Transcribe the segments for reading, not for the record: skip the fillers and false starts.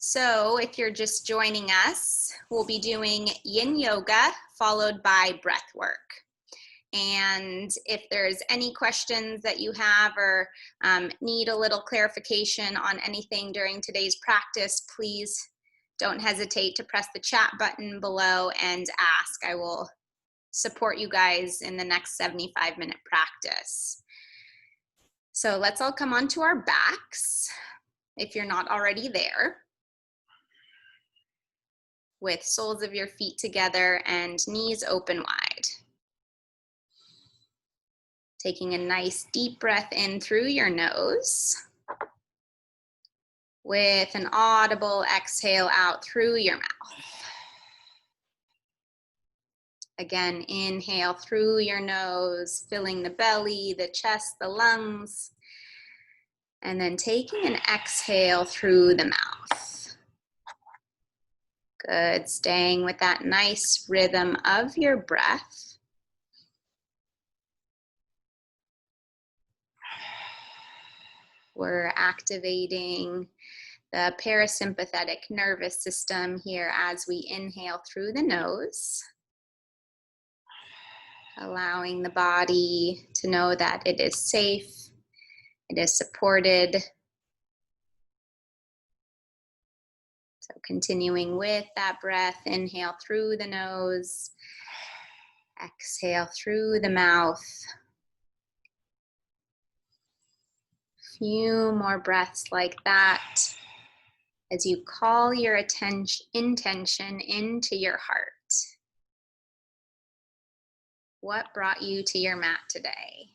So if you're just joining us, we'll be doing yin yoga followed by breath work. And if there's any questions that you have or need a little clarification on anything during today's practice, please don't hesitate to press the chat button below and ask. I will support you guys in the next 75-minute practice. So let's all come onto our backs if you're not already there, with soles of your feet together and knees open wide. Taking a nice deep breath in through your nose with an audible exhale out through your mouth. Again, inhale through your nose, filling the belly, the chest, the lungs, and then taking an exhale through the mouth. Good, staying with that nice rhythm of your breath. We're activating the parasympathetic nervous system here as we inhale through the nose, allowing the body to know that it is safe, it is supported. So continuing with that breath, inhale through the nose, exhale through the mouth. Few more breaths like that as you call your intention into your heart. What brought you to your mat today?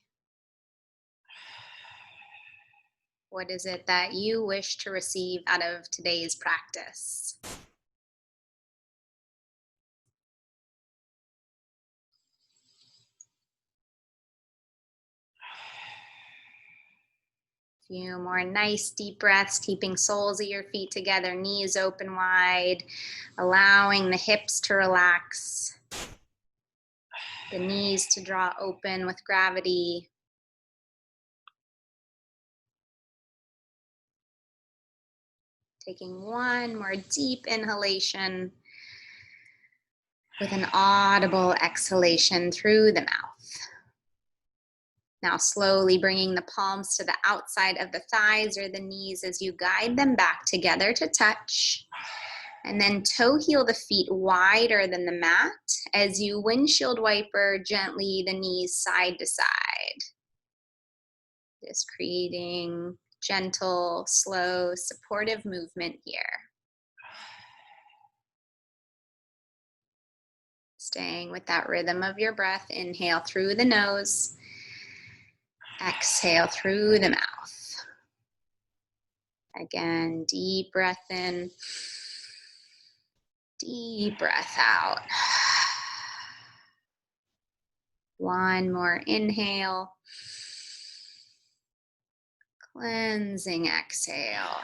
What is it that you wish to receive out of today's practice? Few more nice deep breaths, keeping soles of your feet together, knees open wide, allowing the hips to relax, the knees to draw open with gravity. Taking one more deep inhalation with an audible exhalation through the mouth. Now slowly bringing the palms to the outside of the thighs or the knees as you guide them back together to touch. And then toe heel the feet wider than the mat as you windshield wiper gently the knees side to side. Just creating gentle, slow, supportive movement here. Staying with that rhythm of your breath, inhale through the nose. Exhale through the mouth. Again, deep breath in, deep breath out. One more inhale. Cleansing exhale.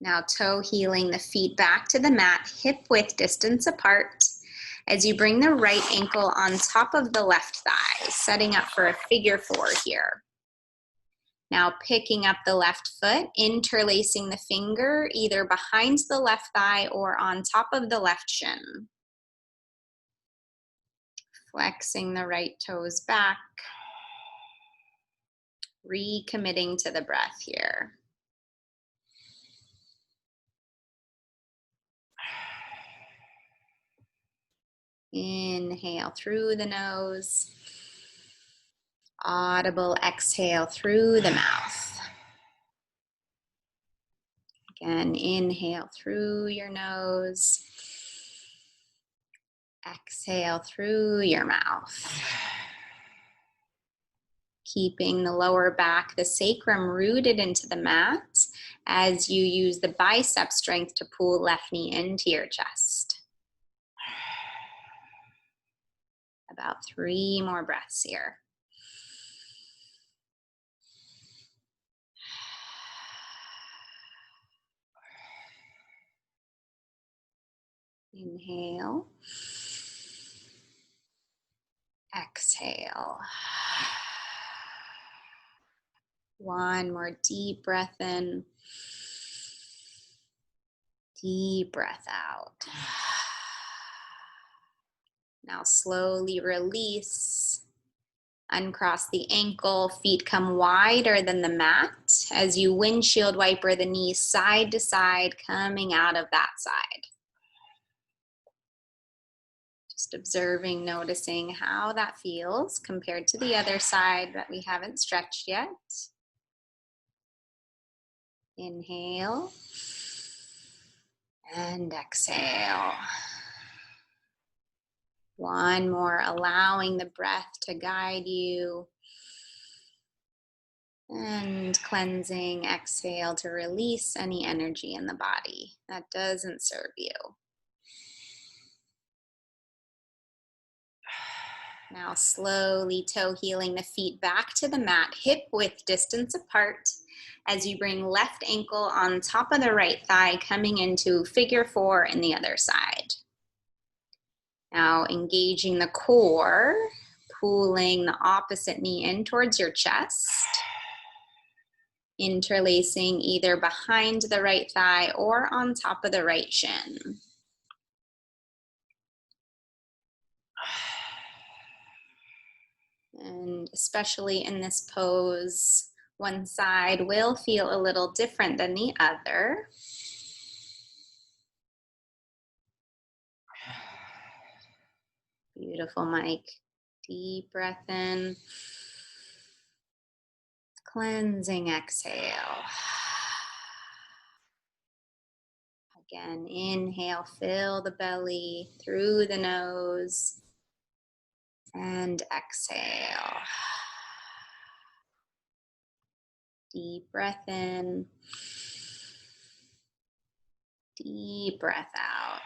Now toe heeling the feet back to the mat, hip width distance apart, as you bring the right ankle on top of the left thigh, setting up for a figure four here. Now picking up the left foot, interlacing the finger either behind the left thigh or on top of the left shin. Flexing the right toes back. Recommitting to the breath here. Inhale through the nose. Audible exhale through the mouth. Again, inhale through your nose. Exhale through your mouth. Keeping the lower back, the sacrum rooted into the mat as you use the bicep strength to pull left knee into your chest. About 3 more breaths here. Inhale. Exhale. One more deep breath in. Deep breath out. Now slowly release. Uncross the ankle, feet come wider than the mat as you windshield wiper the knees side to side, coming out of that side. Just observing, noticing how that feels compared to the other side that we haven't stretched yet. Inhale and exhale. One more, allowing the breath to guide you. And cleansing, exhale to release any energy in the body that doesn't serve you. Now slowly toe heeling the feet back to the mat, hip width distance apart, as you bring left ankle on top of the right thigh, coming into figure 4 in the other side. Now engaging the core, pulling the opposite knee in towards your chest, interlacing either behind the right thigh or on top of the right shin. And especially in this pose, one side will feel a little different than the other. Beautiful, Mike. Deep breath in. Cleansing exhale. Again, inhale, fill the belly through the nose. And exhale. Deep breath in. Deep breath out.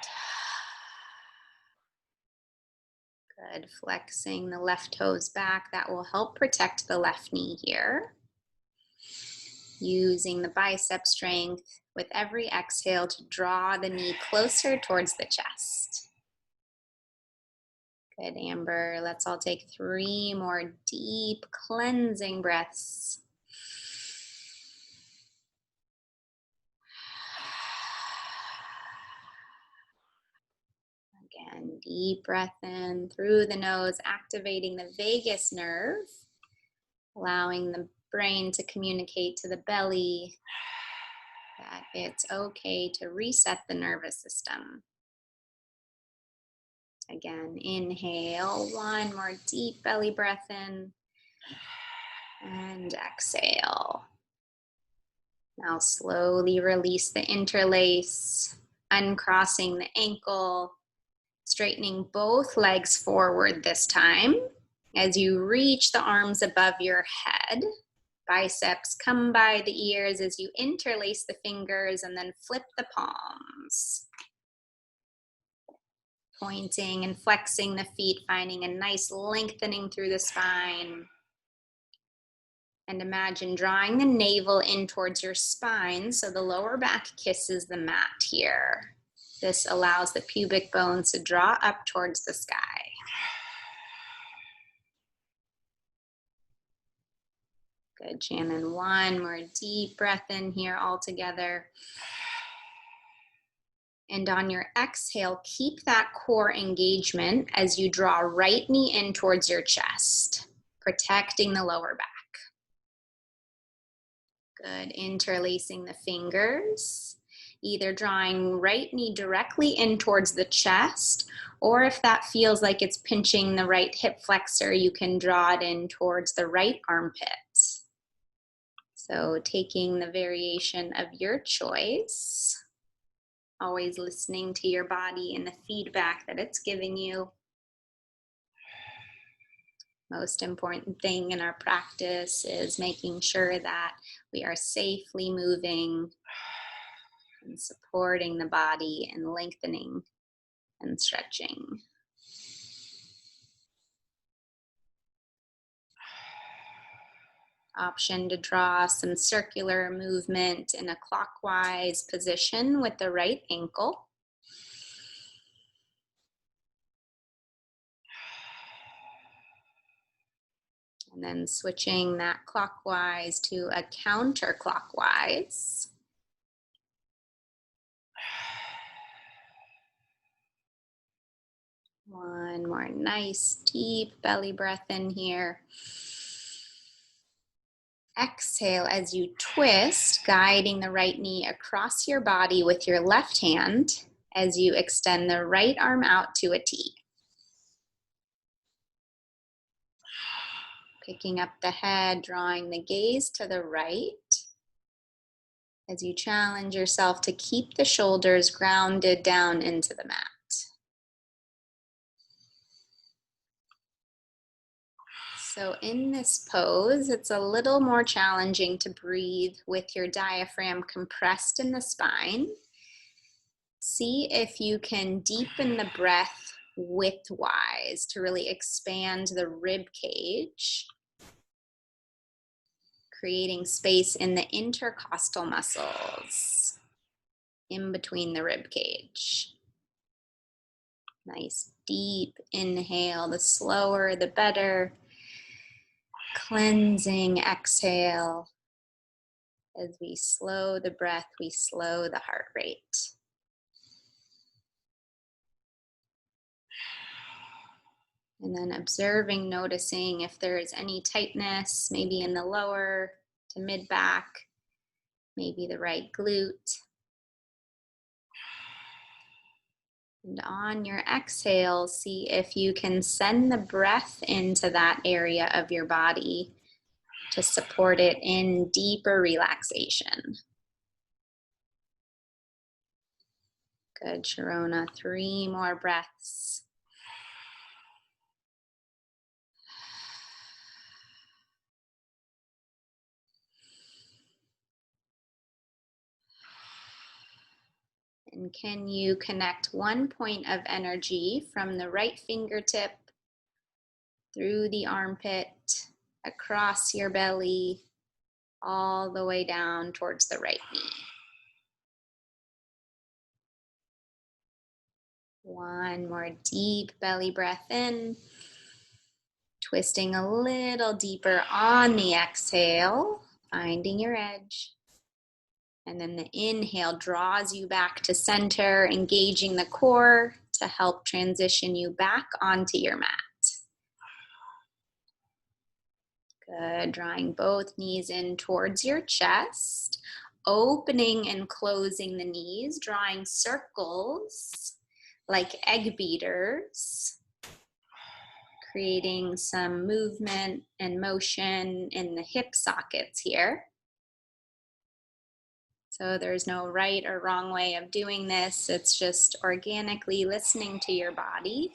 Good. Flexing the left toes back. That will help protect the left knee here. Using the bicep strength with every exhale to draw the knee closer towards the chest. Good, Amber. Let's all take 3 more deep cleansing breaths. Again, deep breath in through the nose, activating the vagus nerve, allowing the brain to communicate to the belly that it's okay to reset the nervous system. Again, inhale, 1 more deep belly breath in, and exhale. Now slowly release the interlace, uncrossing the ankle, straightening both legs forward this time. As you reach the arms above your head, biceps come by the ears as you interlace the fingers and then flip the palms. Pointing and flexing the feet, finding a nice lengthening through the spine. And imagine drawing the navel in towards your spine so the lower back kisses the mat here. This allows the pubic bones to draw up towards the sky. Good, Shannon. 1 more deep breath in here all together. And on your exhale, keep that core engagement as you draw right knee in towards your chest, protecting the lower back. Good, interlacing the fingers, either drawing right knee directly in towards the chest, or if that feels like it's pinching the right hip flexor, you can draw it in towards the right armpit. So taking the variation of your choice, always listening to your body and the feedback that it's giving you. Most important thing in our practice is making sure that we are safely moving and supporting the body and lengthening and stretching. Option to draw some circular movement in a clockwise position with the right ankle. And then switching that clockwise to a counterclockwise. One more nice deep belly breath in here. Exhale as you twist, guiding the right knee across your body with your left hand as you extend the right arm out to a T. Picking up the head, drawing the gaze to the right as you challenge yourself to keep the shoulders grounded down into the mat. So in this pose, it's a little more challenging to breathe with your diaphragm compressed in the spine. See if you can deepen the breath widthwise to really expand the rib cage, creating space in the intercostal muscles in between the rib cage. Nice deep inhale, the slower the better. Cleansing exhale. As we slow the breath, we slow the heart rate. And then observing, noticing if there is any tightness, maybe in the lower to mid back, maybe the right glute. And on your exhale, see if you can send the breath into that area of your body to support it in deeper relaxation. Good, Sharona. 3 more breaths. And can you connect one point of energy from the right fingertip through the armpit, across your belly, all the way down towards the right knee? One more deep belly breath in, twisting a little deeper on the exhale, finding your edge. And then the inhale draws you back to center, engaging the core to help transition you back onto your mat. Good, drawing both knees in towards your chest, opening and closing the knees, drawing circles like egg beaters, creating some movement and motion in the hip sockets here. So there's no right or wrong way of doing this. It's just organically listening to your body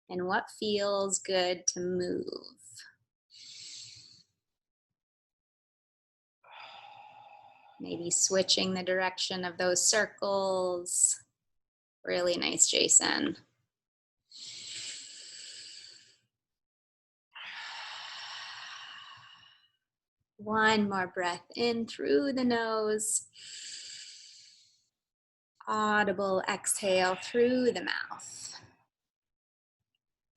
and what feels good to move. Maybe switching the direction of those circles. Really nice, Jason. One more breath in through the nose. Audible exhale through the mouth.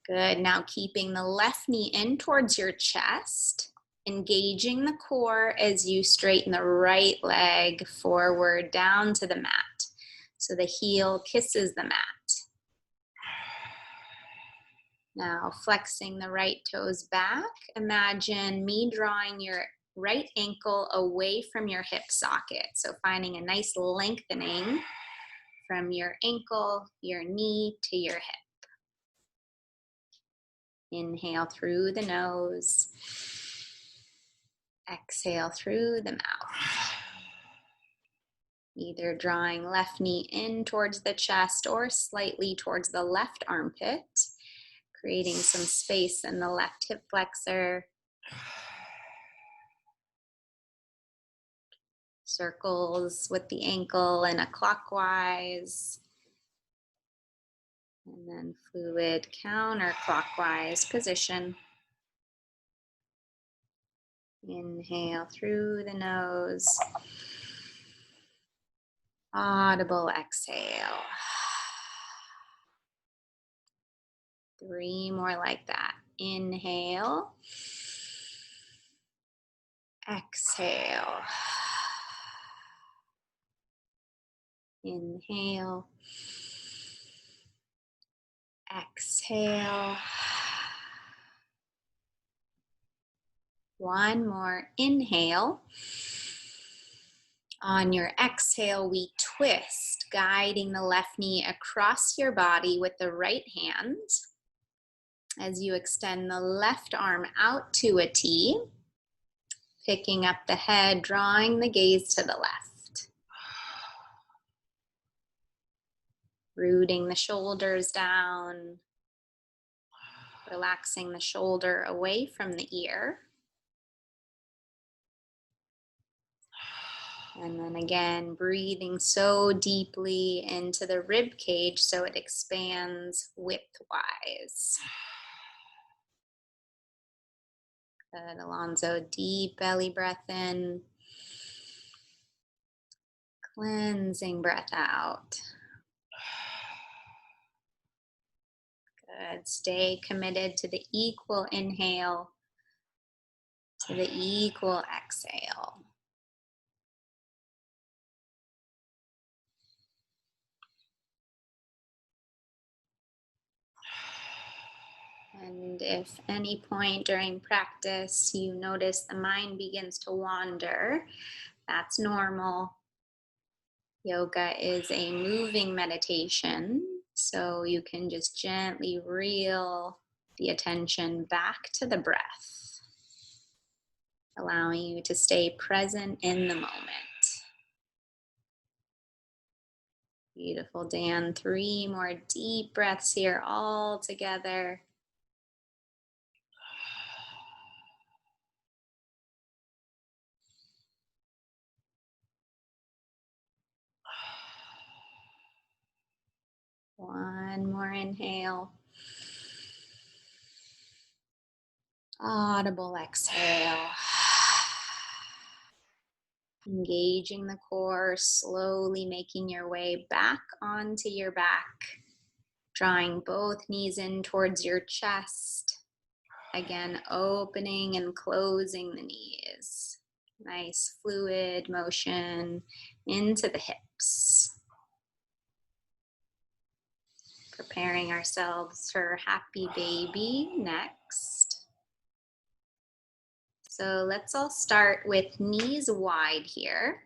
Good, now keeping the left knee in towards your chest, engaging the core as you straighten the right leg forward down to the mat. So the heel kisses the mat. Now flexing the right toes back. Imagine me drawing your right ankle away from your hip socket. So finding a nice lengthening from your ankle, your knee to your hip. Inhale through the nose. Exhale through the mouth. Either drawing left knee in towards the chest or slightly towards the left armpit, creating some space in the left hip flexor. Circles with the ankle in a clockwise. And then fluid counterclockwise position. Inhale through the nose. Audible exhale. 3 more like that. Inhale. Exhale. Inhale. Exhale. One more inhale. On your exhale, we twist, guiding the left knee across your body with the right hand as you extend the left arm out to a T, picking up the head, drawing the gaze to the left. Rooting the shoulders down, relaxing the shoulder away from the ear. And then again, breathing so deeply into the rib cage so it expands widthwise. Good, Alonzo, deep belly breath in. Cleansing breath out. Good, stay committed to the equal inhale, to the equal exhale. And if any point during practice you notice the mind begins to wander, that's normal. Yoga is a moving meditation, so you can just gently reel the attention back to the breath, allowing you to stay present in the moment. Beautiful, Dan. 3 more deep breaths here all together. One more inhale. Audible exhale. Engaging the core, slowly making your way back onto your back. Drawing both knees in towards your chest. Again, opening and closing the knees. Nice fluid motion into the hips. Preparing ourselves for happy baby next. So let's all start with knees wide here.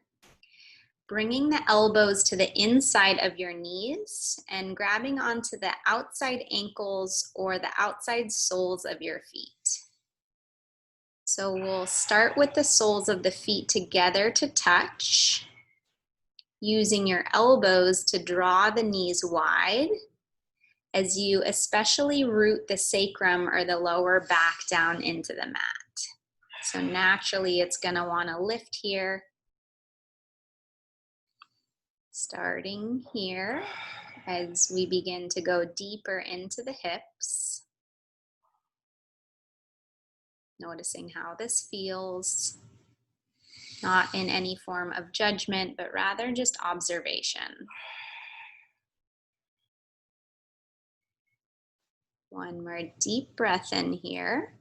Bringing the elbows to the inside of your knees and grabbing onto the outside ankles or the outside soles of your feet. So we'll start with the soles of the feet together to touch, using your elbows to draw the knees wide as you especially root the sacrum or the lower back down into the mat. So naturally it's going to want to lift here. Starting here as we begin to go deeper into the hips. Noticing how this feels. Not in any form of judgment, but rather just observation. One more deep breath in here.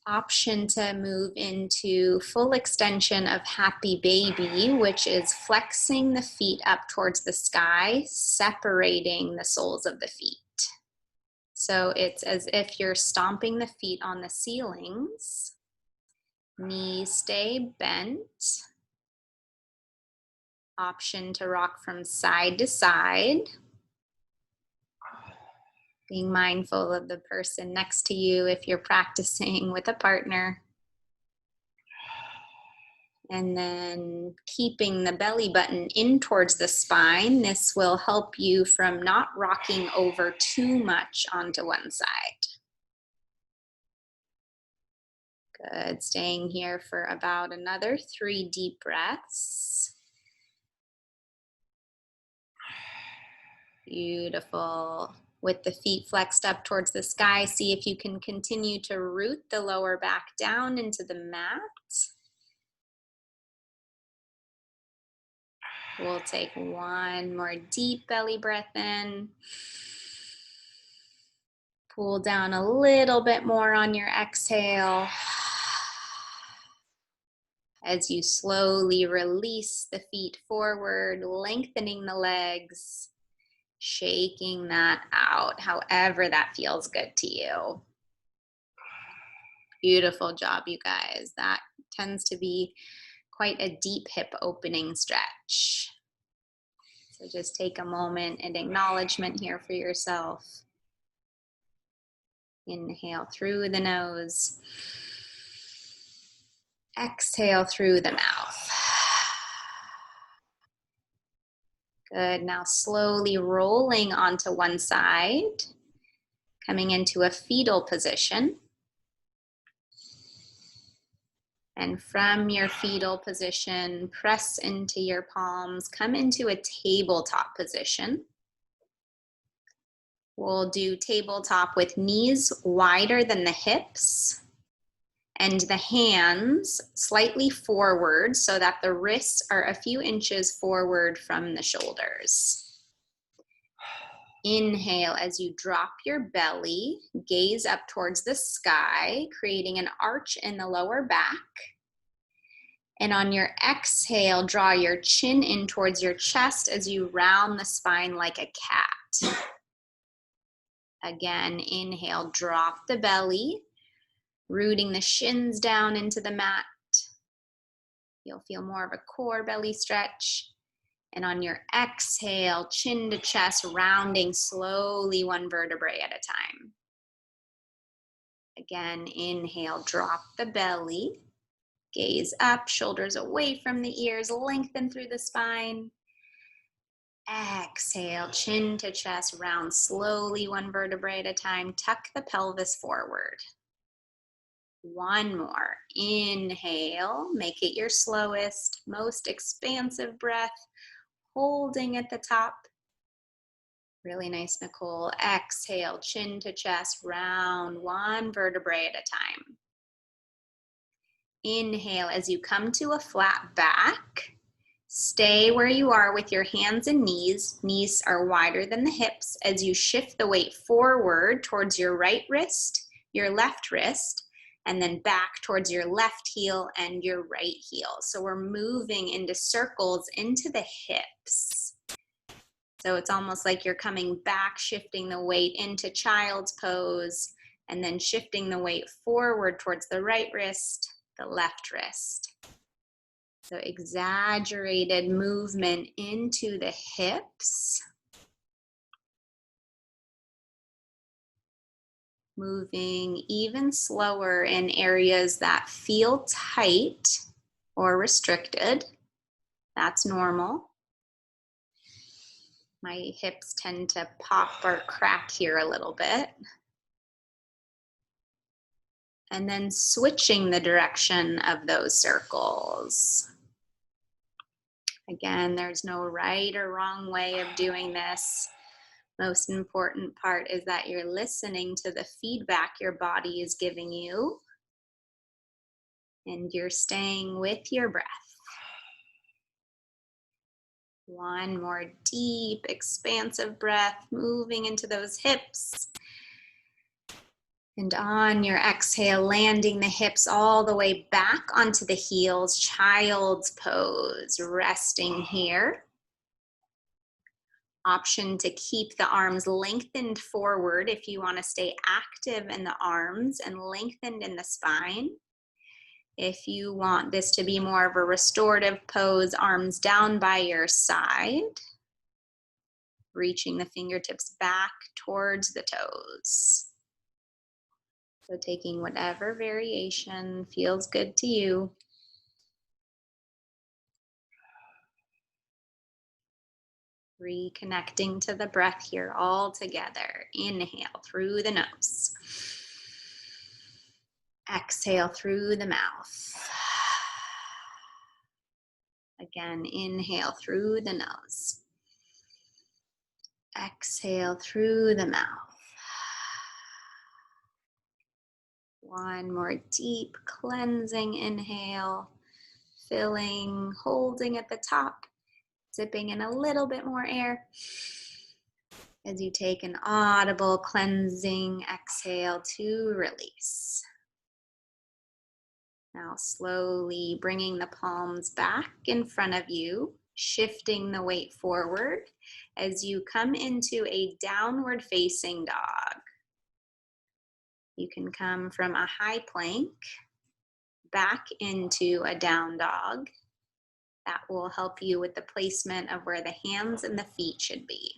Option to move into full extension of happy baby, which is flexing the feet up towards the sky, separating the soles of the feet. So it's as if you're stomping the feet on the ceilings. Knees stay bent. Option to rock from side to side. Being mindful of the person next to you if you're practicing with a partner. And then keeping the belly button in towards the spine. This will help you from not rocking over too much onto one side. Good, staying here for about another 3 deep breaths. Beautiful. With the feet flexed up towards the sky, see if you can continue to root the lower back down into the mat. We'll take one more deep belly breath in. Pull down a little bit more on your exhale. As you slowly release the feet forward, lengthening the legs. Shaking that out, however that feels good to you. Beautiful job, you guys. That tends to be quite a deep hip opening stretch. So just take a moment and acknowledgement here for yourself. Inhale through the nose. Exhale through the mouth. Good. Now slowly rolling onto one side, coming into a fetal position. And from your fetal position, press into your palms, come into a tabletop position. We'll do tabletop with knees wider than the hips and the hands slightly forward so that the wrists are a few inches forward from the shoulders. Inhale as you drop your belly, gaze up towards the sky, creating an arch in the lower back. And on your exhale, draw your chin in towards your chest as you round the spine like a cat. Again, inhale, drop the belly, rooting the shins down into the mat. You'll feel more of a core belly stretch. And on your exhale, chin to chest, rounding slowly one vertebrae at a time. Again, inhale, drop the belly. Gaze up, shoulders away from the ears, lengthen through the spine. Exhale, chin to chest, round slowly one vertebrae at a time. Tuck the pelvis forward. One more. Inhale, make it your slowest, most expansive breath, holding at the top. Really nice, Nicole. Exhale, chin to chest, round one vertebrae at a time. Inhale as you come to a flat back. Stay where you are with your hands and knees. Knees are wider than the hips as you shift the weight forward towards your right wrist, your left wrist, and then back towards your left heel and your right heel. So we're moving into circles into the hips. So it's almost like you're coming back, shifting the weight into child's pose, and then shifting the weight forward towards the right wrist, the left wrist. So exaggerated movement into the hips. Moving even slower in areas that feel tight or restricted. That's normal. My hips tend to pop or crack here a little bit. And then switching the direction of those circles. Again, there's no right or wrong way of doing this. Most important part is that you're listening to the feedback your body is giving you, and you're staying with your breath. One more deep, expansive breath, moving into those hips. And on your exhale, landing the hips all the way back onto the heels, child's pose, resting here. Option to keep the arms lengthened forward if you want to stay active in the arms and lengthened in the spine. If you want this to be more of a restorative pose, arms down by your side, reaching the fingertips back towards the toes. So taking whatever variation feels good to you. Reconnecting to the breath here all together. Inhale through the nose. Exhale through the mouth. Again, inhale through the nose. Exhale through the mouth. One more deep cleansing inhale. Filling, holding at the top. Zipping in a little bit more air as you take an audible cleansing exhale to release. Now slowly bringing the palms back in front of you. shifting the weight forward as you come into a downward facing dog. You can come from a high plank back into a down dog. That will help you with the placement of where the hands and the feet should be.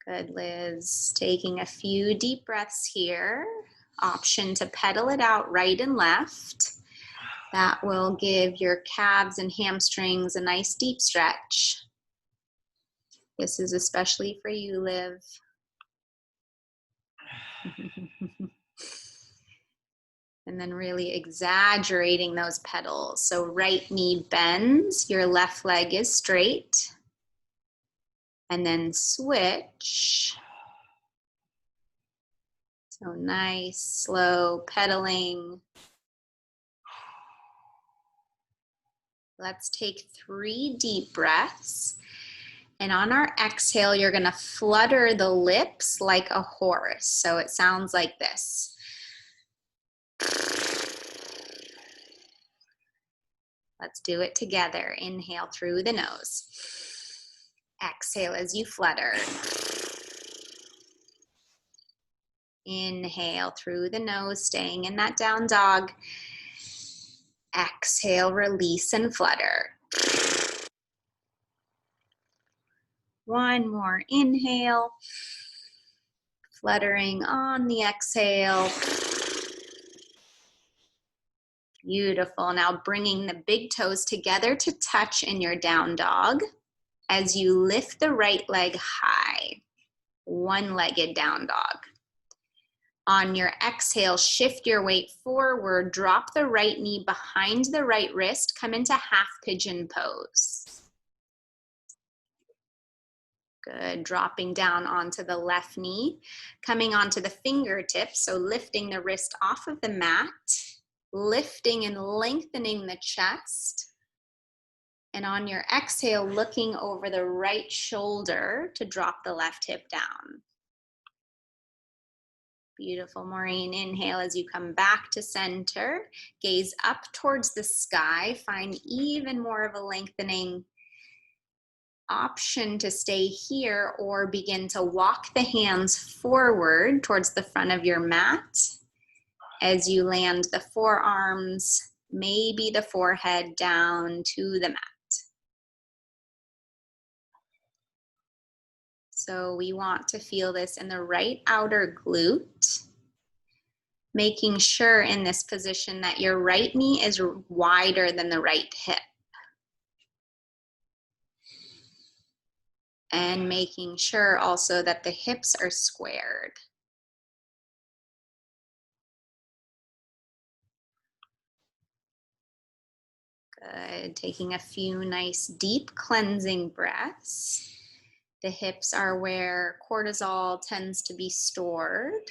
Good, Liz. Taking a few deep breaths here. Option to pedal it out right and left. That will give your calves and hamstrings a nice deep stretch. This is especially for you, Liv. And then really exaggerating those pedals. So right knee bends, your left leg is straight. And then switch. So nice, slow pedaling. Let's take 3 deep breaths. And on our exhale, you're gonna flutter the lips like a horse. So it sounds like this. Let's do it together. Inhale through the nose. Exhale as you flutter. Inhale through the nose, staying in that down dog. Exhale, release and flutter. One more inhale. Fluttering on the exhale. Beautiful. Now bringing the big toes together to touch in your down dog as you lift the right leg high. One-legged down dog. On your exhale, shift your weight forward, drop the right knee behind the right wrist, come into half pigeon pose. Good, dropping down onto the left knee, coming onto the fingertips, so lifting the wrist off of the mat, lifting and lengthening the chest. And on your exhale, looking over the right shoulder to drop the left hip down. Beautiful, Maureen. Inhale as you come back to center. Gaze up towards the sky. Find even more of a lengthening. Option to stay here or begin to walk the hands forward towards the front of your mat as you land the forearms, maybe the forehead down to the mat. So we want to feel this in the right outer glute, making sure in this position that your right knee is wider than the right hip. And making sure also that the hips are squared. Good, taking a few nice deep cleansing breaths. The hips are where cortisol tends to be stored.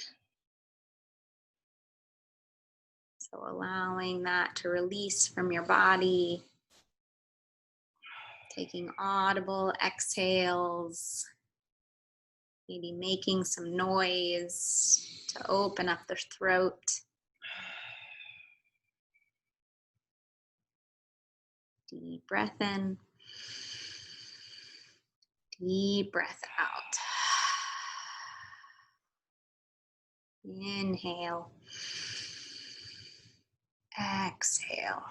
So allowing that to release from your body. Taking audible exhales. Maybe making some noise to open up the throat. Deep breath in. Deep breath out. Inhale. Exhale.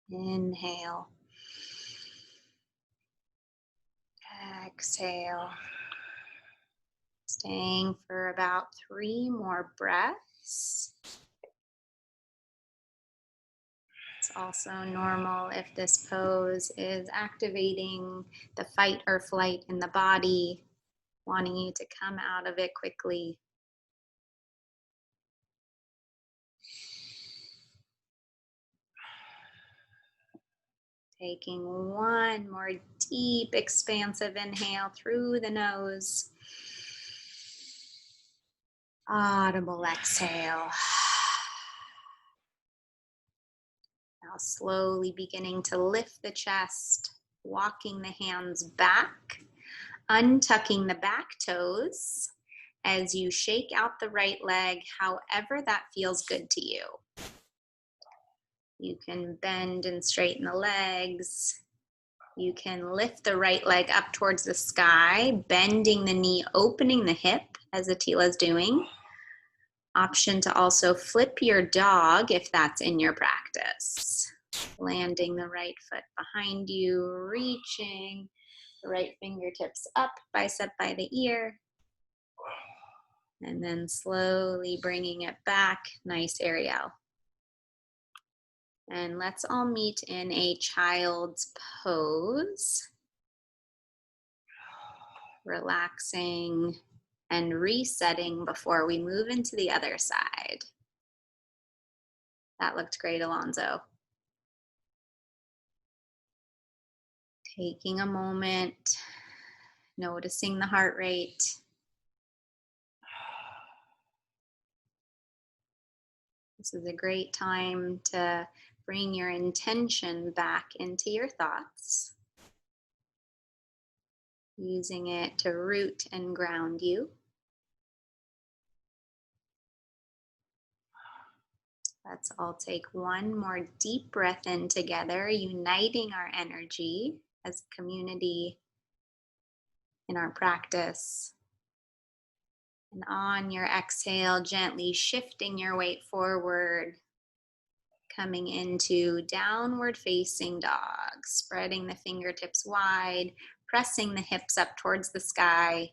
Inhale. Exhale. Staying for about 3 more breaths. It's also normal if this pose is activating the fight or flight in the body, wanting you to come out of it quickly. Taking one more deep, expansive inhale through the nose. Audible exhale. Now slowly beginning to lift the chest, walking the hands back, untucking the back toes as you shake out the right leg, however that feels good to you. You can bend and straighten the legs. You can lift the right leg up towards the sky, bending the knee, opening the hip, as Atila's doing. Option to also flip your dog if that's in your practice. Landing the right foot behind you, reaching the right fingertips up, bicep by the ear. And then slowly bringing it back, nice Ariel. And let's all meet in a child's pose. Relaxing and resetting before we move into the other side. That looked great, Alonzo. Taking a moment, noticing the heart rate. This is a great time to bring your intention back into your thoughts, using it to root and ground you. Let's all take one more deep breath in together, uniting our energy as a community in our practice. And on your exhale, gently shifting your weight forward, coming into downward facing dog, spreading the fingertips wide, pressing the hips up towards the sky,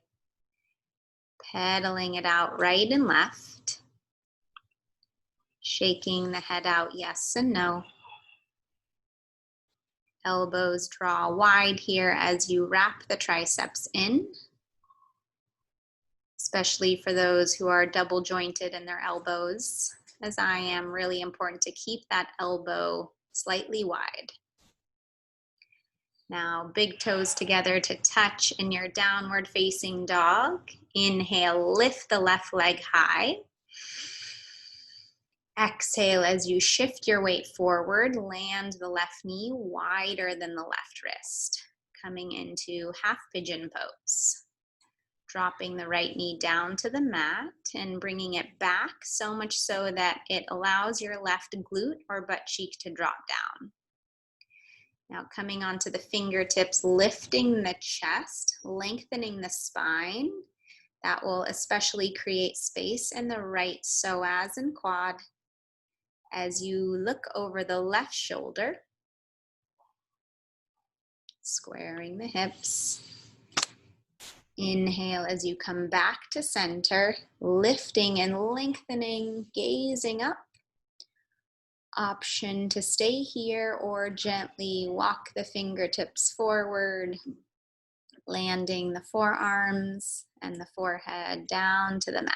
pedaling it out right and left, shaking the head out yes and no. Elbows draw wide here as you wrap the triceps in, especially for those who are double jointed in their elbows. As I am, really important to keep that elbow slightly wide. Now, big toes together to touch in your downward facing dog. Inhale, lift the left leg high. Exhale as you shift your weight forward, land the left knee wider than the left wrist. Coming into half pigeon pose. Dropping the right knee down to the mat and bringing it back so much so that it allows your left glute or butt cheek to drop down. Now coming onto the fingertips, lifting the chest, lengthening the spine. That will especially create space in the right psoas and quad as you look over the left shoulder, squaring the hips. Inhale as you come back to center, lifting and lengthening, gazing up. Option to stay here or gently walk the fingertips forward, landing the forearms and the forehead down to the mat.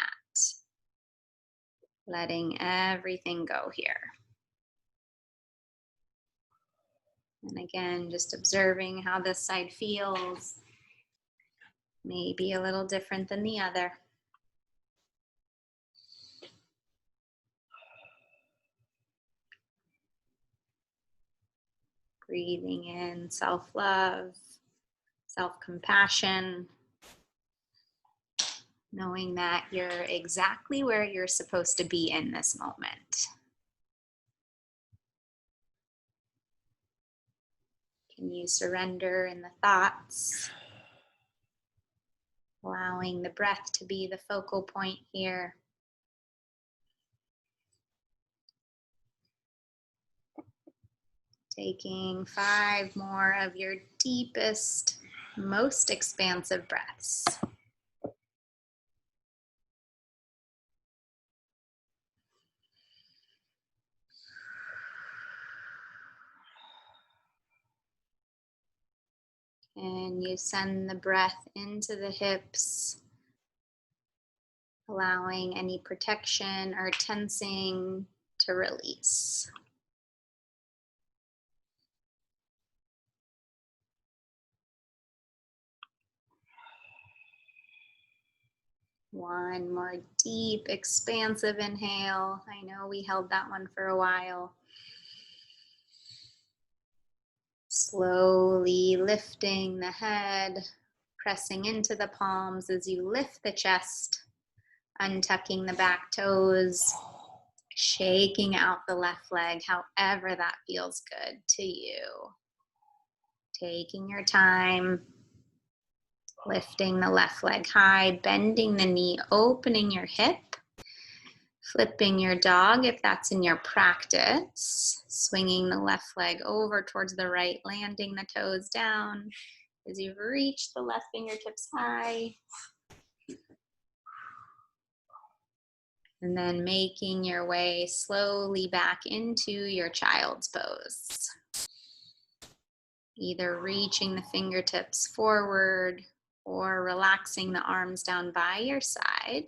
Letting everything go here. And again, just observing how this side feels. Maybe a little different than the other. Breathing in self-love, self-compassion, knowing that you're exactly where you're supposed to be in this moment. Can you surrender in the thoughts? Allowing the breath to be the focal point here. Taking 5 more of your deepest, most expansive breaths. And you send the breath into the hips, allowing any protection or tensing to release. One more deep, expansive inhale. I know we held that one for a while. Slowly lifting the head, pressing into the palms as you lift the chest, untucking the back toes, Shaking out the left leg, however that feels good to you. Taking your time, lifting the left leg high, bending the knee, opening your hip, flipping your dog if that's in your practice, swinging the left leg over towards the right, landing the toes down as you reach the left fingertips high. And then making your way slowly back into your child's pose. Either reaching the fingertips forward or relaxing the arms down by your side.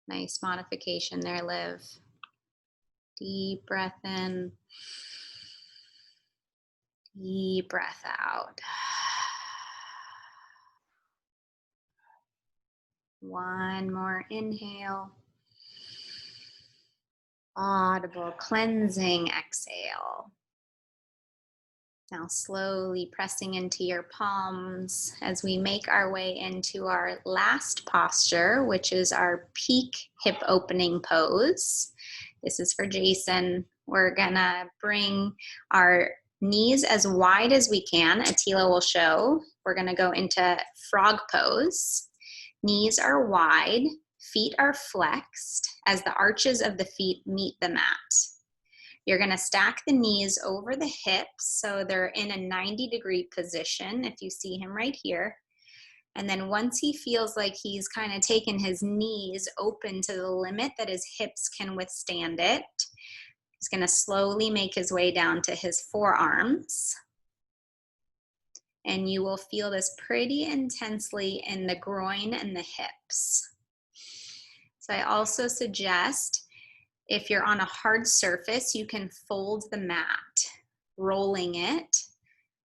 Nice modification there, Liv. Deep breath in. Deep breath out. One more inhale. Audible, cleansing exhale. Now slowly pressing into your palms as we make our way into our last posture, which is our peak hip opening pose. This is for Jason. We're gonna bring our knees as wide as we can. Attila will show. We're gonna go into frog pose. Knees are wide, feet are flexed as the arches of the feet meet the mat. You're gonna stack the knees over the hips so they're in a 90-degree position, if you see him right here. And then once he feels like he's kind of taken his knees open to the limit that his hips can withstand it, he's gonna slowly make his way down to his forearms. And you will feel this pretty intensely in the groin and the hips. So I also suggest, if you're on a hard surface, you can fold the mat, rolling it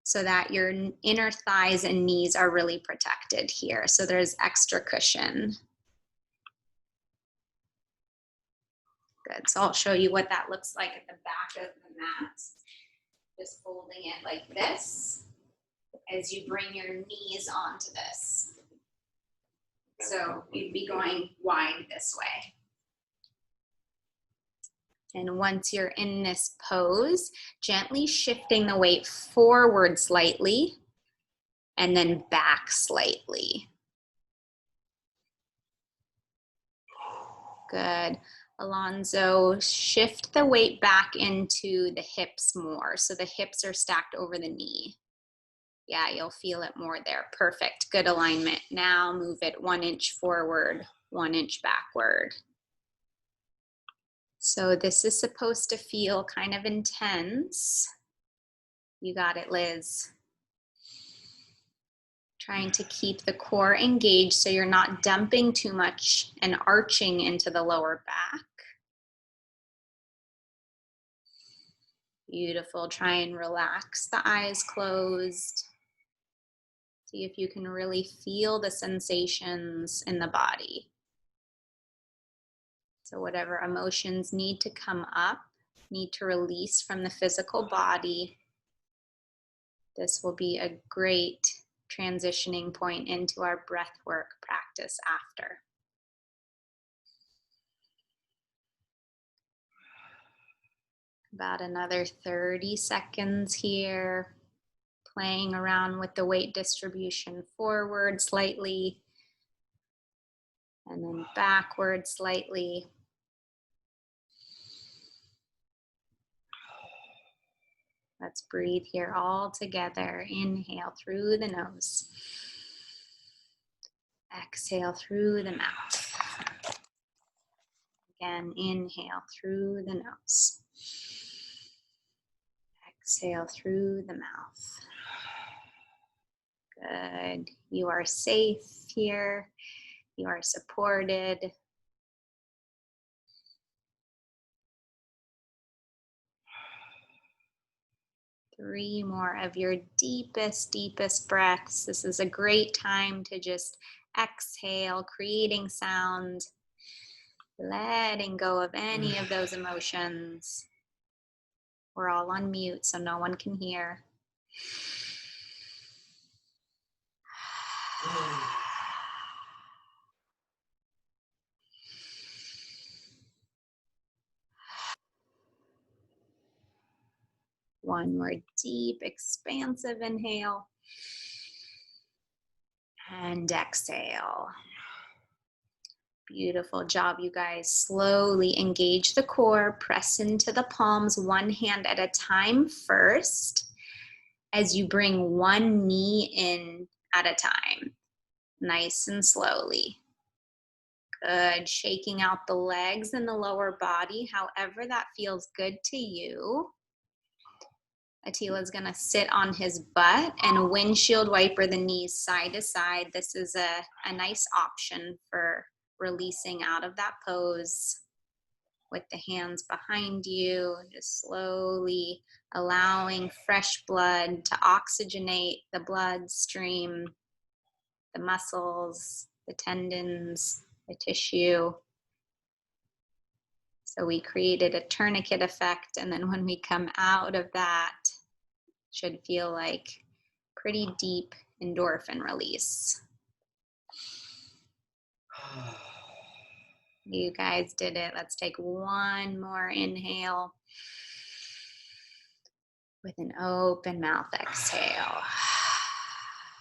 so that your inner thighs and knees are really protected here. So there's extra cushion. Good, so I'll show you what that looks like at the back of the mat. Just folding it like this as you bring your knees onto this. So you'd be going wide this way. And once you're in this pose, gently shifting the weight forward slightly and then back slightly. Good. Alonzo, shift the weight back into the hips more. So the hips are stacked over the knee. Yeah, you'll feel it more there. Perfect. Good alignment. Now move it 1 inch forward, 1 inch backward. So this is supposed to feel kind of intense. You got it, Liz. Trying to keep the core engaged so you're not dumping too much and arching into the lower back. Beautiful. Try and relax the eyes closed. See if you can really feel the sensations in the body. So whatever emotions need to come up, need to release from the physical body, this will be a great transitioning point into our breath work practice after. About another 30 seconds here, playing around with the weight distribution forward slightly, and then backward slightly. Let's breathe here all together. Inhale through the nose. Exhale through the mouth. Again, inhale through the nose. Exhale through the mouth. Good. You are safe here. You are supported. Three more of your deepest, deepest breaths. This is a great time to just exhale, creating sound, letting go of any of those emotions. We're all on mute, so no one can hear. One more deep, expansive inhale. And exhale. Beautiful job, you guys. Slowly engage the core, press into the palms, one hand at a time first, as you bring one knee in at a time, nice and slowly. Good, shaking out the legs and the lower body, however that feels good to you. Atila's gonna sit on his butt and windshield wiper the knees side to side. This is a nice option for releasing out of that pose with the hands behind you, just slowly allowing fresh blood to oxygenate the bloodstream, the muscles, the tendons, the tissue. So we created a tourniquet effect, and then when we come out of that, should feel like pretty deep endorphin release. You guys did it. Let's take one more inhale with an open mouth exhale.